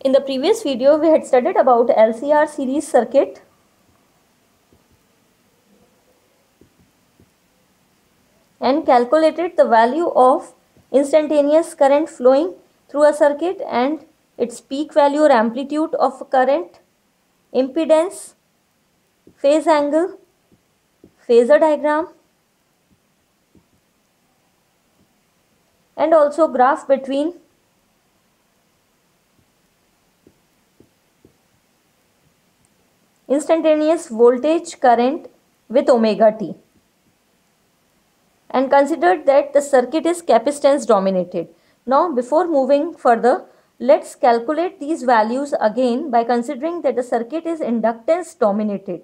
In the previous video, we had studied about LCR series circuit and calculated the value of instantaneous current flowing through a circuit and its peak value or amplitude of current, impedance, phase angle, phasor diagram, and also graph between instantaneous voltage current with omega t, and considered that the circuit is capacitance dominated. Now before moving further, let's calculate these values again by considering that the circuit is inductance dominated.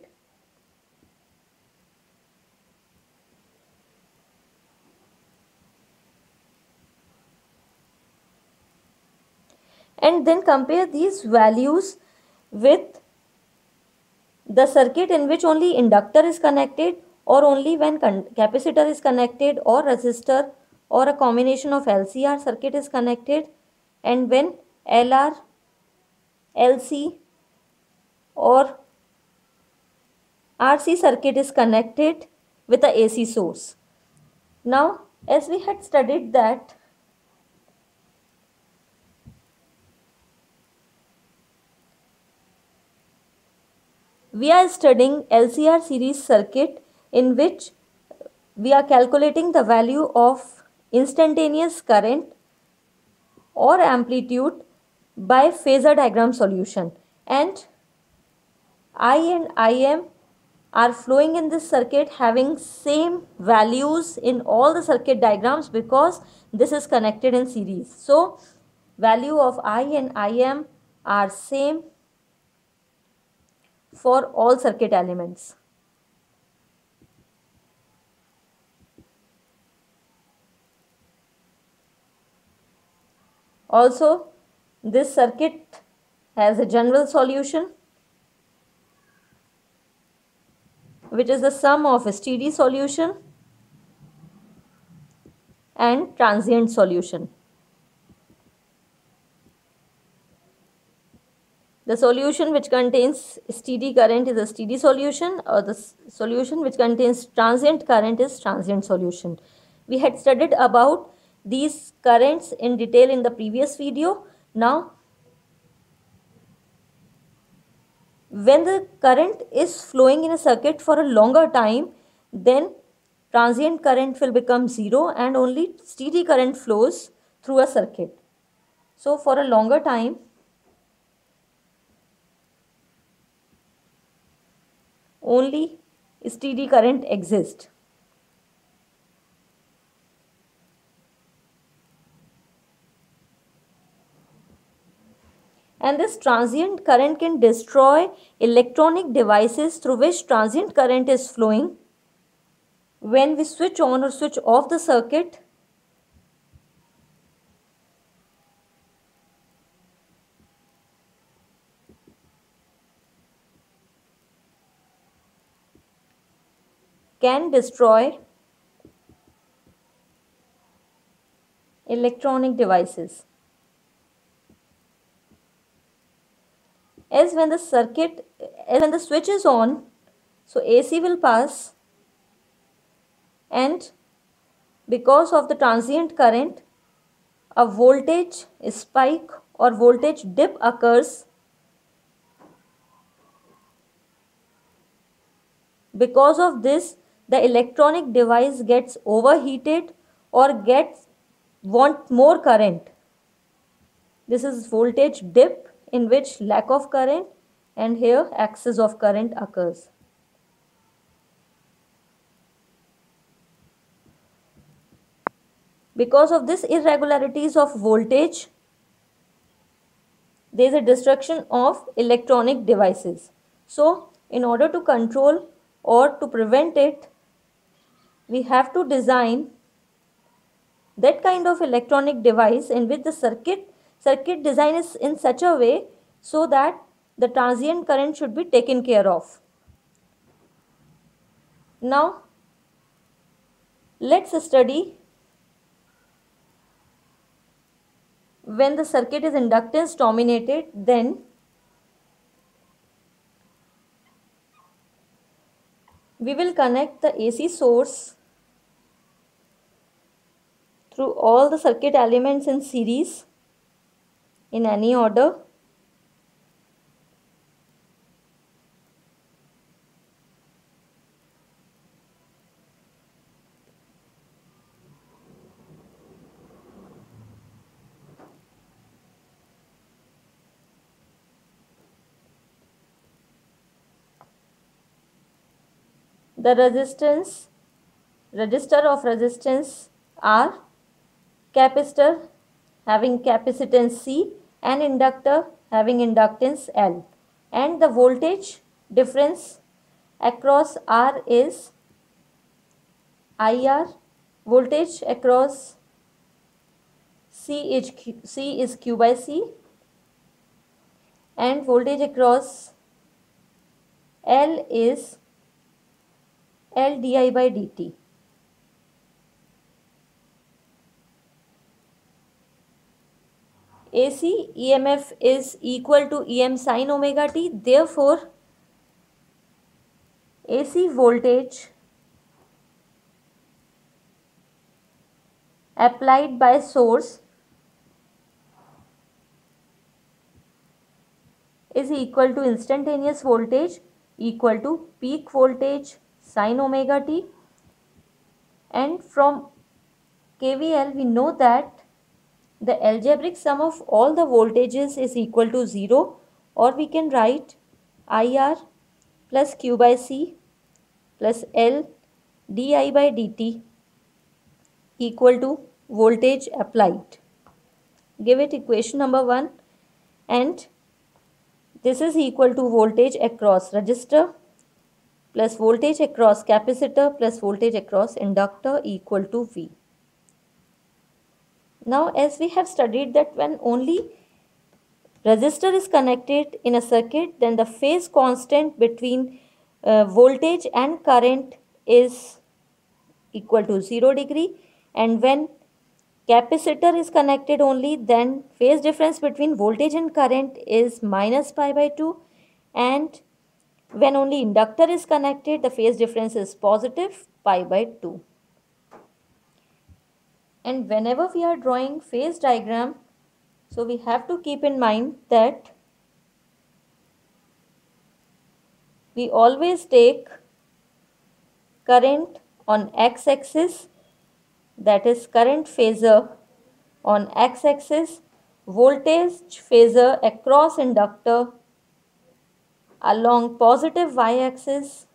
And then compare these values with the circuit in which only inductor is connected, or only when capacitor is connected, or resistor, or a combination of LCR circuit is connected, and when LR, LC or RC circuit is connected with a AC source. Now, as we had studied that we are studying LCR series circuit in which we are calculating the value of instantaneous current or amplitude by phasor diagram solution, and I and Im are flowing in this circuit having same values in all the circuit diagrams because this is connected in series. So value of I and Im are same for all circuit elements. Also, this circuit has a general solution, which is the sum of steady solution and transient solution. The solution which contains steady current is a steady solution, or the solution which contains transient current is transient solution. We had studied about these currents in detail in the previous video. Now, when the current is flowing in a circuit for a longer time, then transient current will become zero and only steady current flows through a circuit. So for a longer time, only steady current exists. And this transient current can destroy electronic devices through which transient current is flowing. When we switch on or switch off the circuit, can destroy electronic devices. As when the switch is on, so AC will pass, and because of the transient current, a voltage spike or voltage dip occurs. Because of this, the electronic device gets overheated or want more current. This is voltage dip, in which lack of current and here excess of current occurs. Because of this irregularities of voltage, there is a destruction of electronic devices. So in order to control or to prevent it, we have to design that kind of electronic device in which the circuit design is in such a way so that the transient current should be taken care of. Now let's study when the circuit is inductance dominated, then we will connect the AC source through all the circuit elements in series in any order. The register of resistance R, capacitor having capacitance C, and inductor having inductance L, and the voltage difference across R is IR. Voltage across C is Q by C, and voltage across L is L di by dt. AC EMF is equal to EM sin omega t. Therefore, AC voltage applied by source is equal to instantaneous voltage equal to peak voltage sin omega t. And from KVL we know that the algebraic sum of all the voltages is equal to 0, or we can write IR plus Q by C plus L di by dt equal to voltage applied. Give it equation number 1, and this is equal to voltage across resistor plus voltage across capacitor plus voltage across inductor equal to V. Now, as we have studied that when only resistor is connected in a circuit, then the phase constant between voltage and current is equal to 0 degree, and when capacitor is connected only, then phase difference between voltage and current is minus pi by 2, and when only inductor is connected, the phase difference is positive pi by 2. And whenever we are drawing phase diagram, so we have to keep in mind that we always take current on x-axis, that is current phasor on x-axis, voltage phasor across inductor along positive y-axis,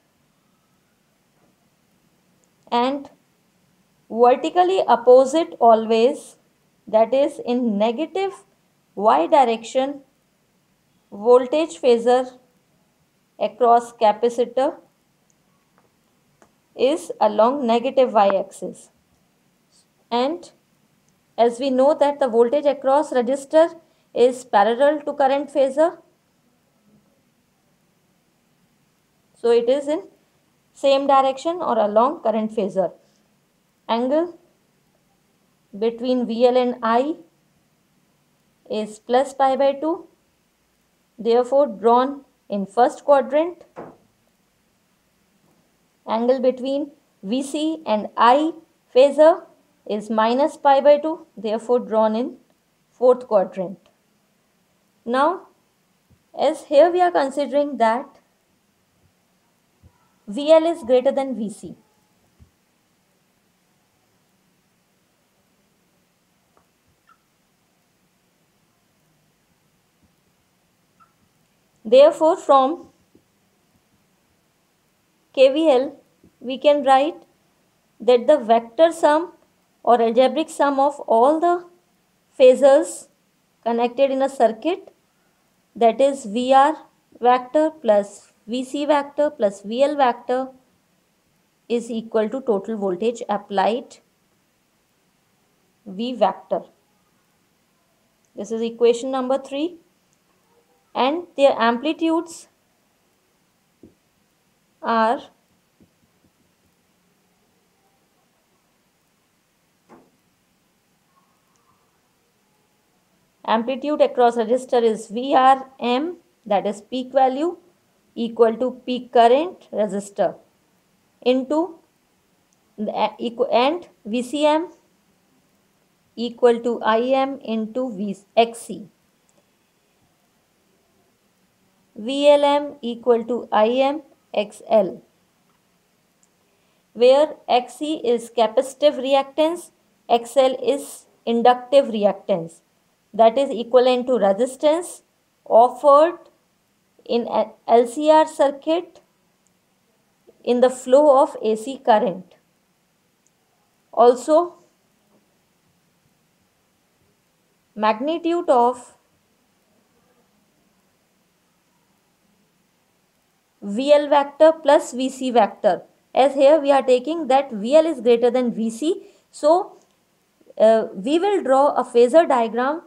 and vertically opposite always, that is in negative y direction, voltage phasor across capacitor is along negative y-axis. And as we know that the voltage across resistor is parallel to current phasor, so it is in same direction or along current phasor. Angle between VL and I is plus pi by 2, therefore drawn in first quadrant. Angle between VC and I phasor is minus pi by 2, therefore drawn in fourth quadrant. Now, as here we are considering that VL is greater than VC. Therefore, from KVL, we can write that the vector sum or algebraic sum of all the phasors connected in a circuit, that is VR vector plus VC vector plus VL vector, is equal to total voltage applied V vector. This is equation number 3, and their amplitudes are Amplitude across resistor is Vrm, that is peak value, equal to peak current resistor into and Vcm equal to Im into Xc. VLM equal to Im XL, where Xc is capacitive reactance, XL is inductive reactance, that is equivalent to resistance offered in LCR circuit in the flow of AC current. Also, magnitude of VL vector plus VC vector, as here we are taking that VL is greater than VC, so we will draw a phasor diagram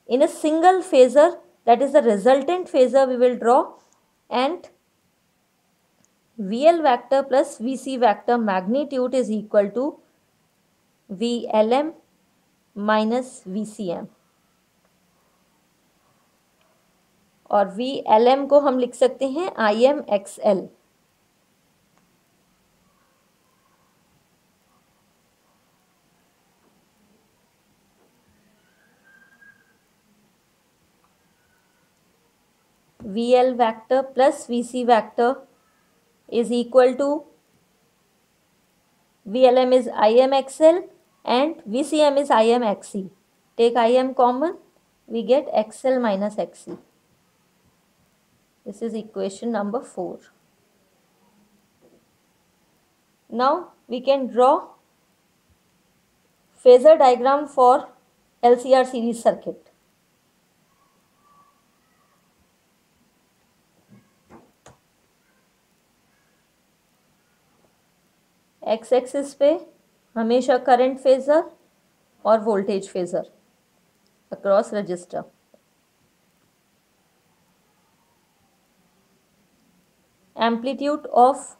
in a single phasor, that is the resultant phasor we will draw, and VL vector plus VC vector magnitude is equal to VLM minus VCM, और VLM को हम लिख सकते हैं IMXL. VL vector plus VC vector is equal to VLM is IMXL and VCM is IMXC. Take IM common, we get XL minus XC. This is equation number 4. Now we can draw phasor diagram for LCR series circuit. X axis पे हमेशा current phasor और voltage phasor across register. Amplitude of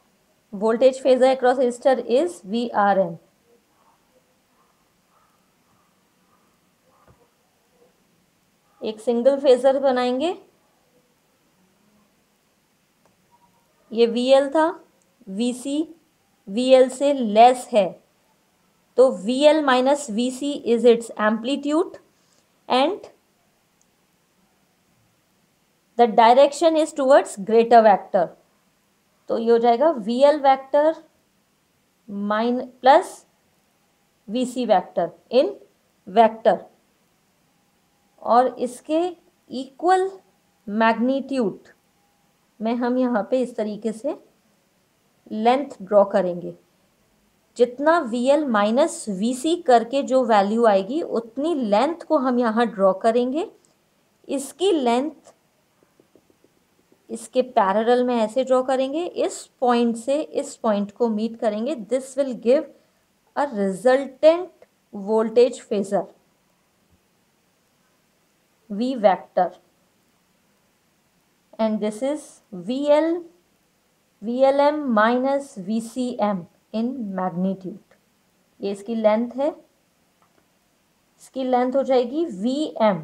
voltage phasor across register is VRM. एक single phasor बनाएंगे. ये VL था, VC VL से less है, तो VL minus VC is it's amplitude and the direction is towards greater vector. तो ये हो जाएगा VL vector plus VC vector इन वेक्टर, और इसके इक्वल मैग्नीट्यूड में हम यहाँ पे इस तरीके से लेंथ ड्रॉ करेंगे. जितना VL माइनस VC करके जो वैल्यू आएगी उतनी लेंथ को हम यहाँ ड्रॉ करेंगे. इसकी लेंथ इसके पैरेलल में ऐसे ड्रॉ करेंगे, इस पॉइंट से इस पॉइंट को मीट करेंगे. This will give a resultant voltage phasor V vector, and this is VLM minus VCM in magnitude. ये इसकी लेंथ है, इसकी लेंथ हो जाएगी VM.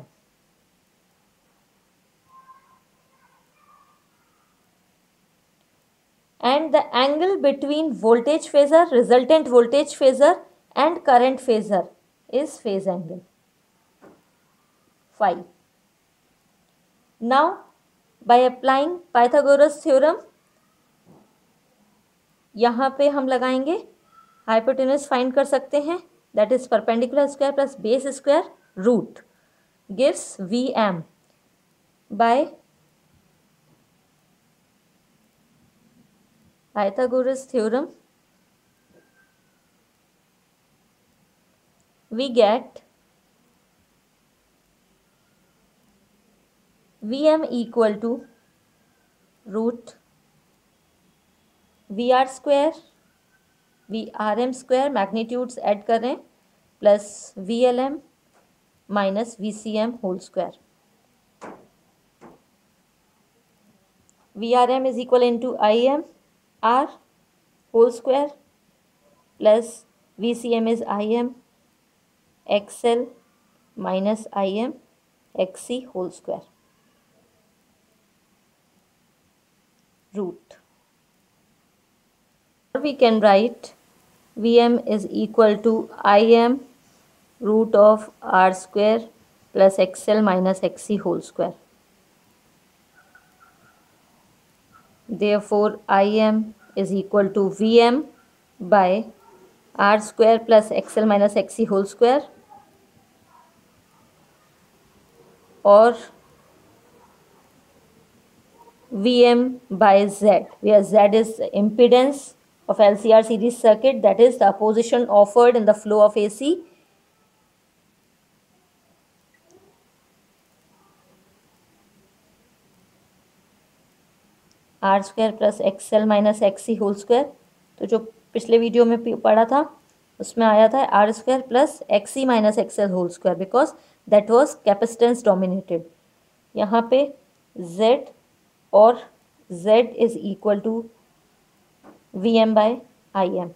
And the angle between voltage phasor, resultant voltage phasor and current phasor is phase angle phi. Now by applying Pythagoras theorem, यहाँ पे हम लगाएंगे हाइपोटेन्यूज फाइंड कर सकते हैं, that is perpendicular square plus base square root gives VM by Pythagoras theorem. We get VM equal to root VR square VRM square, magnitudes add कर रहे हैं, plus VLM minus VCM whole square. VRM is equal into IM R whole square plus VCM is IM XL minus IM xc whole square root. We can write Vm is equal to Im root of r square plus xl minus xc whole square. Therefore, Im is equal to Vm by r square plus xl minus xc whole square, or Vm by Z, where Z is the impedance of LCR series circuit, that is the opposition offered in the flow of AC. R square plus XL minus XC whole square, तो जो पिछले video में पढ़ा था उसमें आया था R square plus XC minus XL whole square, because that was capacitance dominated. यहाँ पे Z और Z is equal to Vm by Im.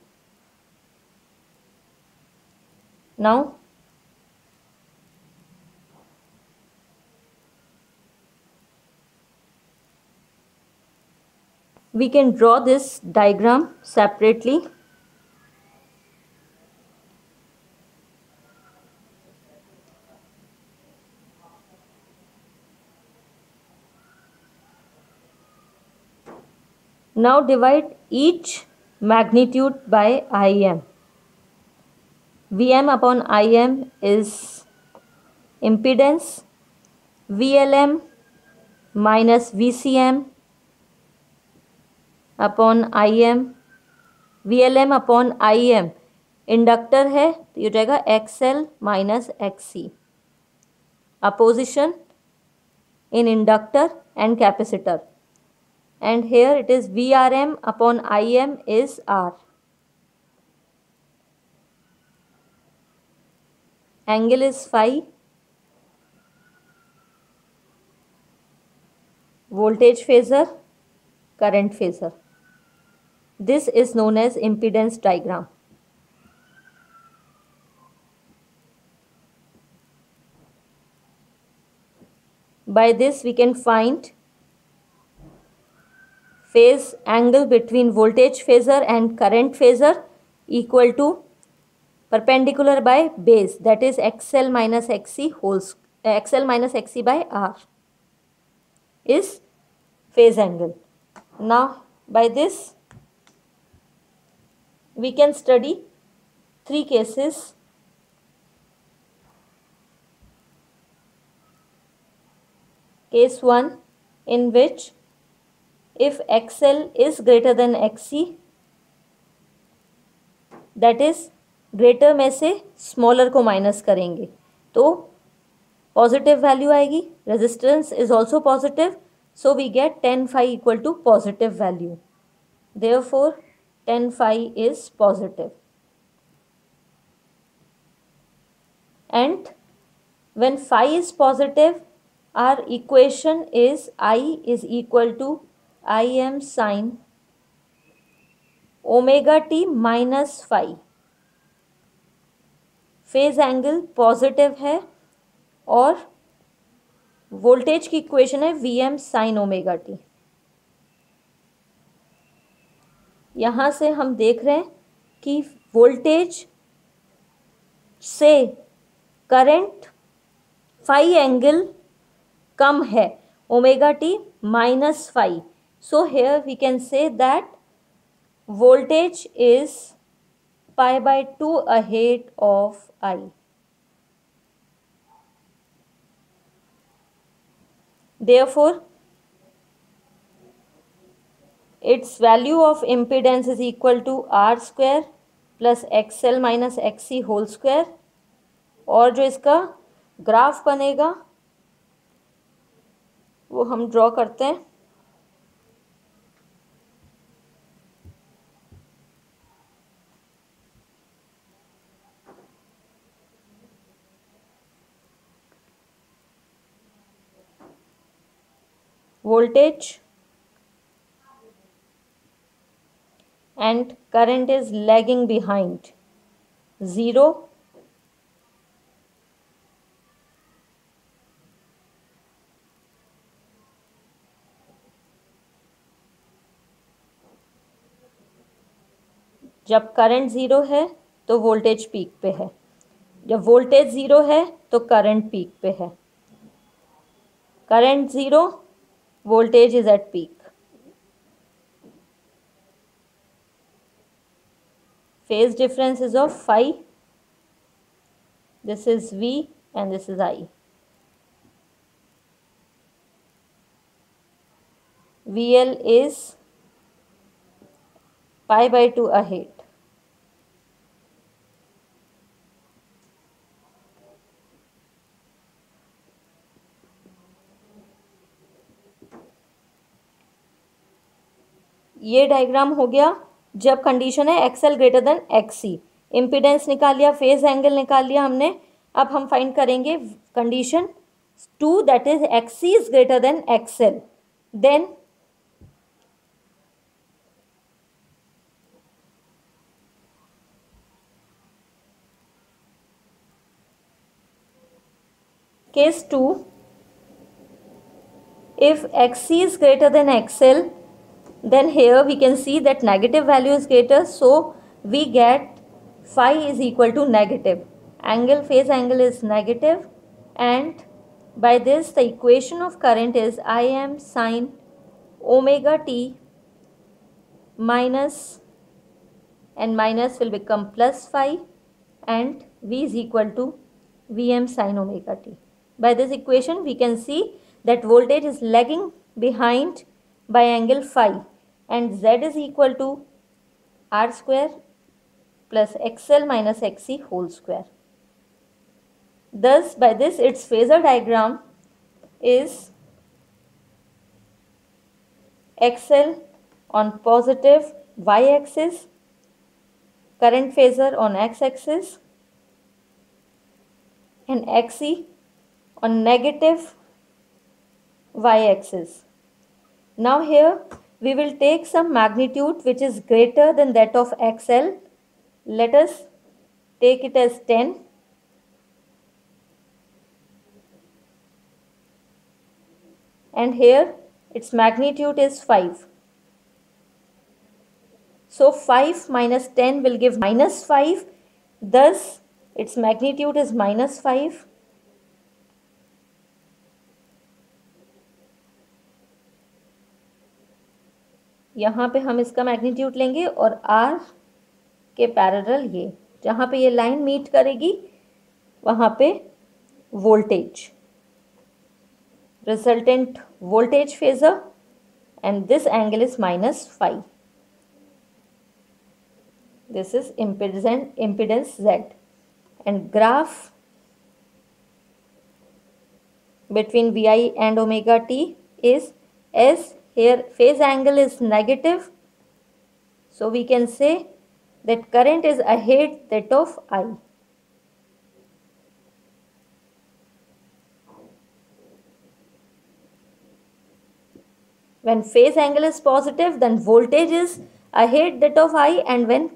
Now we can draw this diagram separately. Now divide each magnitude by Im. Vm upon Im is impedance, VLM minus VCM upon Im, VLM upon Im inductor है तो ये हो जाएगा XL minus XC. Opposition in inductor and capacitor, and here it is Vrm upon Im is R. Angle is phi. Voltage phasor, current phasor. This is known as impedance diagram. By this we can find phase angle between voltage phasor and current phasor equal to perpendicular by base, that is XL minus XC XL minus XC by R is phase angle. Now by this we can study three cases. Case 1, in which if XL is greater than XC, that is greater में से smaller को minus करेंगे तो positive value आएगी. Resistance is also positive, so we get 10 phi equal to positive value. Therefore 10 phi is positive. And when phi is positive, our equation is I is equal to Im sin omega t minus phi. Phase angle positive है और voltage की equation है Vm sin omega T. यहाँ से हम देख रहे हैं कि वोल्टेज से करंट फाई एंगल कम है, omega t minus phi. So here we can say that voltage is pi by 2 ahead of I. Therefore, its value of impedance is equal to R square plus XL minus XC whole square. और जो इसका graph बनेगा वो हम draw करते हैं. voltage and current is lagging behind 0, जब current zero है तो वोल्टेज पीक पे है, जब वोल्टेज ज़ीरो है तो करंट पीक पे है, current zero, voltage is at peak. Phase difference is of phi. This is V and this is I. VL is pi by 2 ahead. ये डायग्राम हो गया जब कंडीशन है XL greater than XC. Impedance निकाल लिया, phase angle निकाल लिया हमने. अब हम फाइंड करेंगे condition 2 that is XC is greater than XL. Then case 2, if XC is greater than XL, then here we can see that negative value is greater, so we get phi is equal to negative. Angle, phase angle is negative, and by this the equation of current is Im sin omega t minus, and minus will become plus phi, and V is equal to Vm sin omega t. By this equation we can see that voltage is lagging behind by angle phi, and Z is equal to R square plus XL minus XC whole square. Thus by this its phasor diagram is XL on positive y axis, current phasor on x axis, and XC on negative y-axis. Now here we will take some magnitude which is greater than that of XL. Let us take it as 10. And here its magnitude is 5. So 5 minus 10 will give minus 5. Thus its magnitude is minus 5. यहाँ पे हम इसका magnitude लेंगे और R के parallel ये जहाँ पे ये लाइन मीट करेगी वहाँ पे voltage, resultant voltage phasor, and this angle is minus phi. This is impedance Z, and graph between Vi and omega t is S. Here phase angle is negative, so we can say that current is ahead that of I. When phase angle is positive, then voltage is ahead that of I, and when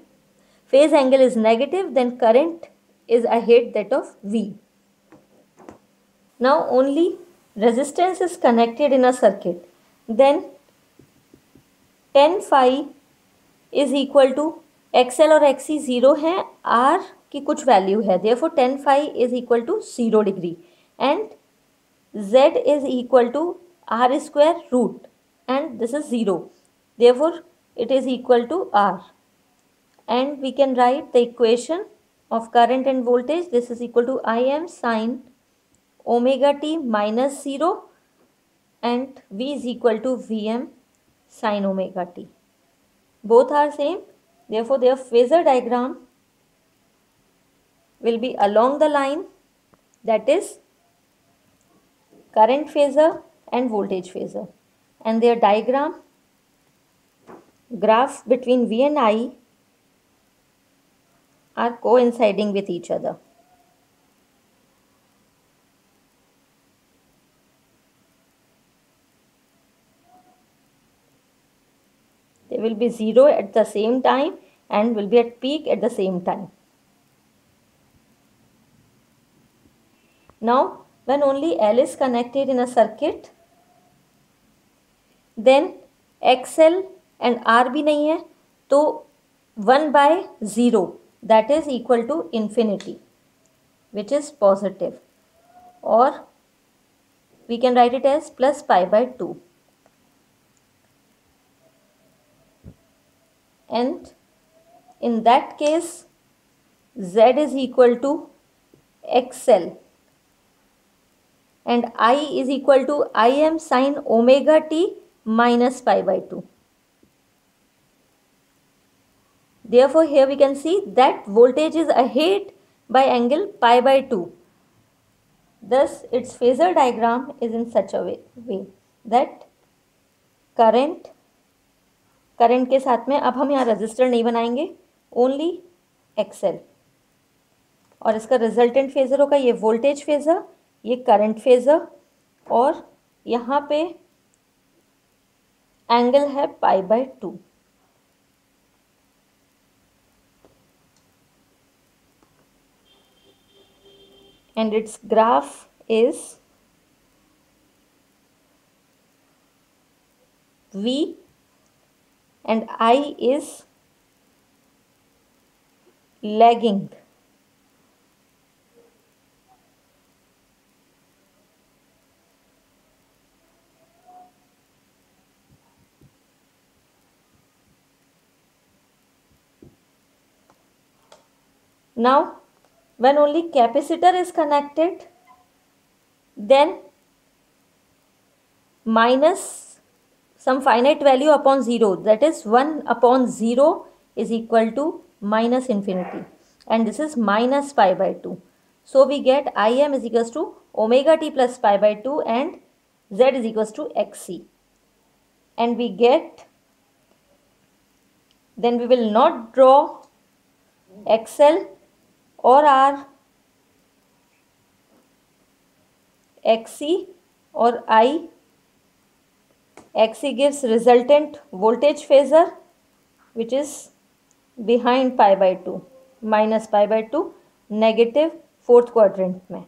phase angle is negative, then current is ahead that of V. Now only resistance is connected in a circuit. Then 10 phi is equal to XL और XC 0 है, R की कुछ value है, therefore 10 phi is equal to 0 degree, and Z is equal to R square root, and this is 0, therefore it is equal to R. And we can write the equation of current and voltage. This is equal to Im sin omega t minus 0, and V is equal to Vm sin omega t. Both are same, therefore their phasor diagram will be along the line, that is current phasor and voltage phasor, and their diagram, graph between V and I are coinciding with each other. They will be 0 at the same time and will be at peak at the same time. Now when only L is connected in a circuit, then XL and R भी नहीं है, तो 1 by 0, that is equal to infinity, which is positive, or we can write it as plus pi by 2. And in that case, z is equal to xl and I is equal to Im sine omega t minus pi by 2. Therefore, here we can see that voltage is ahead by angle pi by 2. Thus, its phasor diagram is in such a way that current के साथ में अब हम यहाँ register नहीं बनाएंगे, only XL, और इसका रिजल्टेंट फेजर होगा ये वोल्टेज फेजर, ये करंट फेजर, और यहाँ पे एंगल है pi by 2. And its graph is V and I is lagging. Now, when only capacitor is connected, then minus some finite value upon 0, that is 1 upon 0 is equal to minus infinity, and this is minus pi by 2. So we get Im is equals to omega t plus pi by 2 and z is equals to xc, and we get, then we will not draw xl or r, xc or I. xc gives resultant voltage phasor which is behind pi by 2, minus pi by 2, negative fourth quadrant में.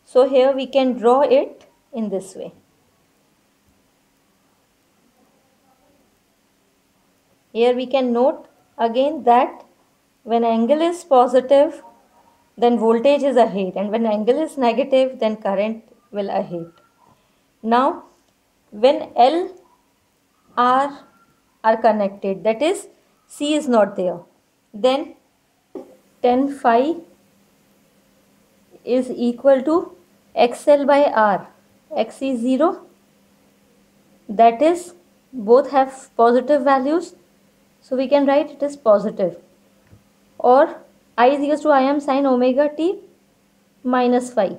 So here we can draw it in this way. Here we can note again that when angle is positive, then voltage is ahead, and when angle is negative, then current will ahead. Now, when L, R are connected, that is C is not there, then tan phi is equal to XL by R. X is 0, that is both have positive values, so we can write it as positive, or I is equal to Im sine omega t minus phi,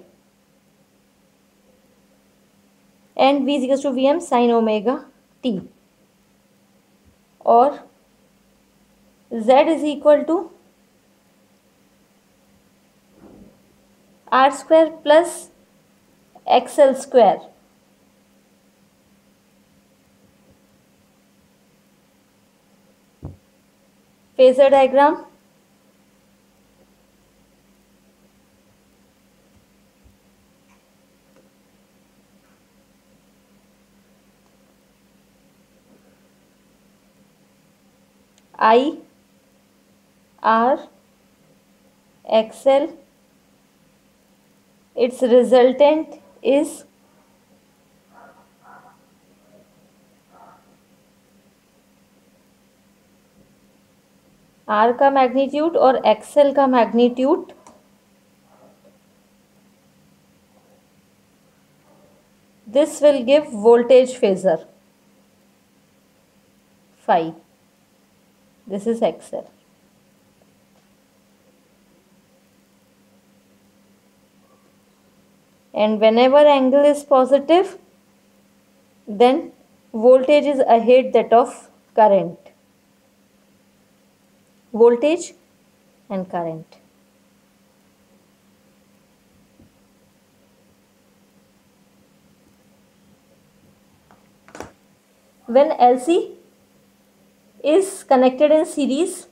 and V is equal to Vm sine omega t, or Z is equal to R square plus XL square. Phasor diagram. I, R, XL, its resultant is R का magnitude और XL का magnitude this will give voltage phasor phi. This is XL. And whenever angle is positive, then voltage is ahead that of current. Voltage and current. When LC is connected in series,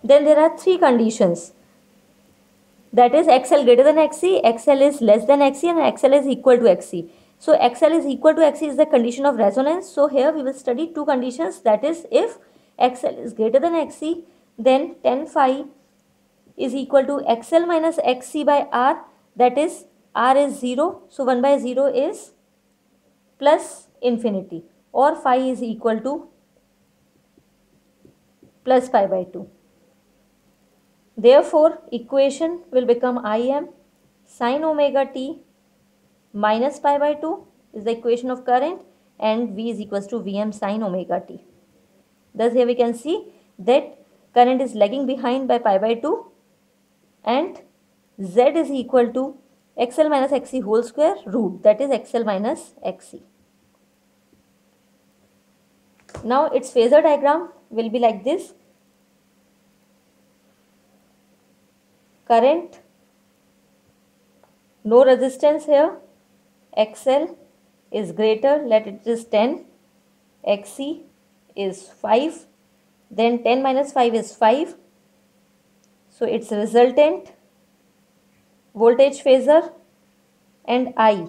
then there are three conditions, that is XL greater than XC, XL is less than XC, and XL is equal to XC. So XL is equal to XC is the condition of resonance. So here we will study two conditions, that is if XL is greater than XC, then tan phi is equal to XL minus XC by R, that is R is 0, so 1 by 0 is plus infinity, or phi is equal to plus pi by 2. Therefore, equation will become Im sin omega t minus pi by 2 is the equation of current, and V is equals to Vm sin omega t. Thus here we can see that current is lagging behind by pi by 2, and Z is equal to XL minus XC whole square root, that is XL minus XC. Now its phasor diagram will be like this. Current, no resistance here, XL is greater, let it is 10, XC is 5, then 10 minus 5 is 5, so its resultant voltage phasor and I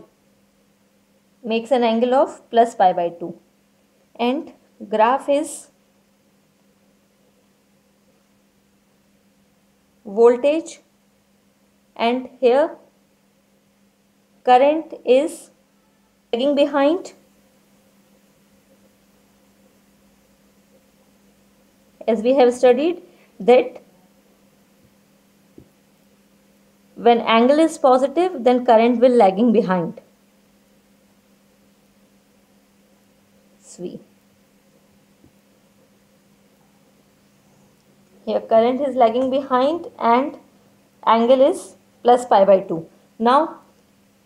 makes an angle of plus pi by 2, and graph is voltage, and here current is lagging behind, as we have studied that when angle is positive then current will lagging behind. Here current is lagging behind and angle is plus pi by 2. Now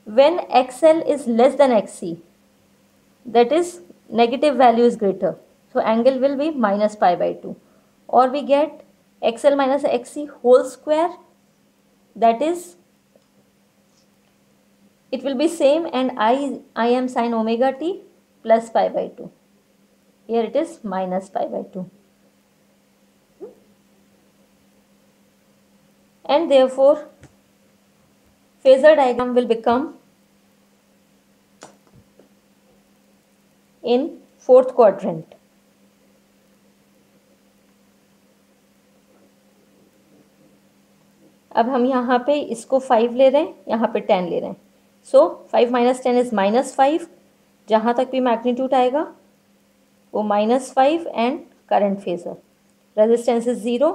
when XL is less than XC, that is negative value is greater, so angle will be minus pi by 2, or we get XL minus XC whole square, that is it will be same, and I am sin omega t plus pi by 2. Here it is minus pi by 2. And therefore phasor diagram will become in fourth quadrant. अब हम यहाँ पे इसको 5 ले रहे हैं, यहाँ पे 10 ले रहे हैं, सो 5 माइनस 10 इज माइनस 5, जहाँ तक भी मैग्नीट्यूड आएगा वो minus 5, and current phasor, resistance is 0,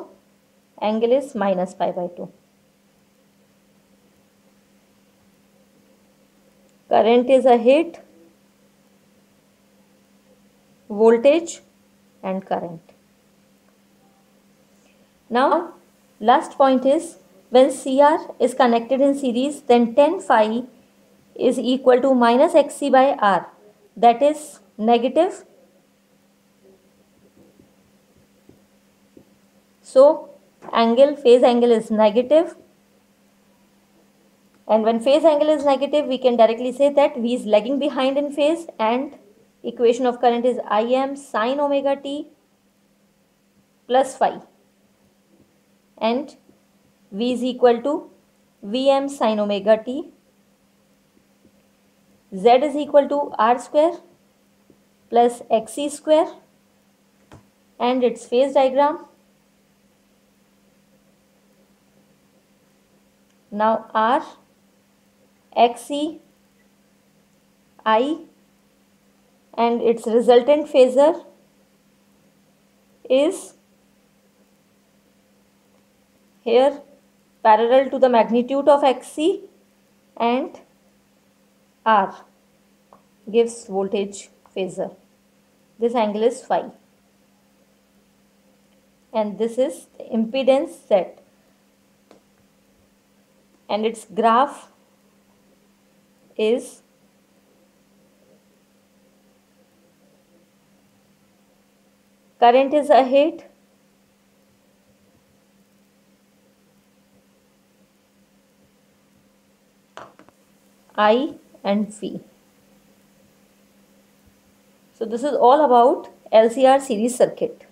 angle is minus pi by 2. Current is ahead, voltage and current. Now last point is, when CR is connected in series, then tan phi is equal to minus XC by R, that is negative. So angle, phase angle is negative, and when phase angle is negative we can directly say that V is lagging behind in phase, and equation of current is Im sin omega t plus phi, and V is equal to Vm sin omega t. Z is equal to R square plus XC square, and its phase diagram. Now R, XC, I, and its resultant phasor is here parallel to the magnitude of XC, and R gives voltage phasor. This angle is phi, and this is the impedance Z, and its graph is current is ahead, I and V. So this is all about LCR series circuit.